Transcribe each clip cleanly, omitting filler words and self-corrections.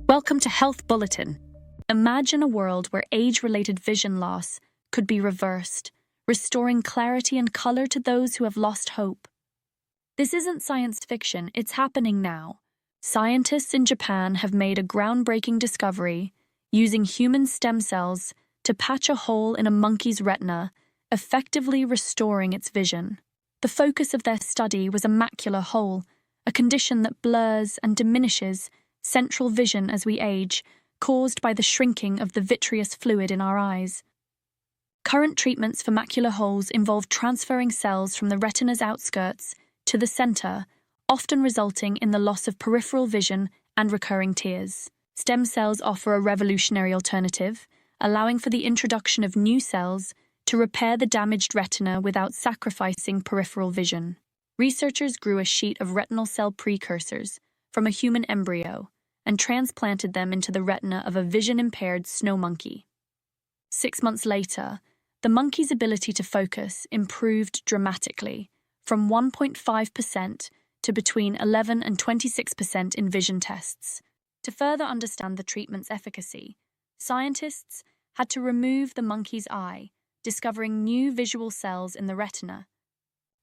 Welcome to Health Bulletin. Imagine a world where age-related vision loss could be reversed, restoring clarity and color to those who have lost hope. This isn't science fiction, it's happening now. Scientists in Japan have made a groundbreaking discovery using human stem cells to patch a hole in a monkey's retina, effectively restoring its vision. The focus of their study was a macular hole, a condition that blurs and diminishes central vision as we age, caused by the shrinking of the vitreous fluid in our eyes. Current treatments for macular holes involve transferring cells from the retina's outskirts to the center, often resulting in the loss of peripheral vision and recurring tears. Stem cells offer a revolutionary alternative, allowing for the introduction of new cells to repair the damaged retina without sacrificing peripheral vision. Researchers grew a sheet of retinal cell precursors from a human embryo and transplanted them into the retina of a vision-impaired snow monkey. 6 months later, the monkey's ability to focus improved dramatically, from 1.5% to between 11 and 26% in vision tests. To further understand the treatment's efficacy, scientists had to remove the monkey's eye, discovering new visual cells in the retina.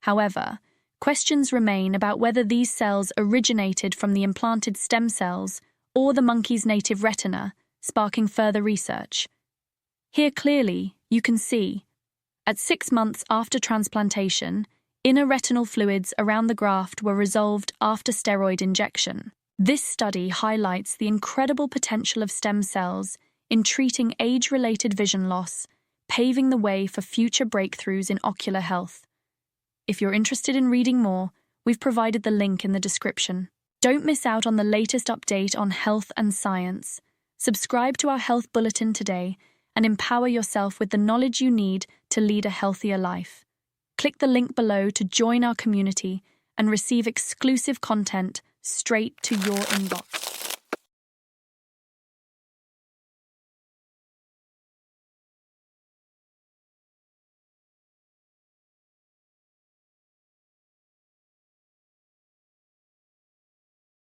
However, questions remain about whether these cells originated from the implanted stem cells or the monkey's native retina, sparking further research. Here clearly, you can see, at 6 months after transplantation, inner retinal fluids around the graft were resolved after steroid injection. This study highlights the incredible potential of stem cells in treating age-related vision loss, paving the way for future breakthroughs in ocular health. If you're interested in reading more, we've provided the link in the description. Don't miss out on the latest update on health and science. Subscribe to our Health Bulletin today and empower yourself with the knowledge you need to lead a healthier life. Click the link below to join our community and receive exclusive content straight to your inbox.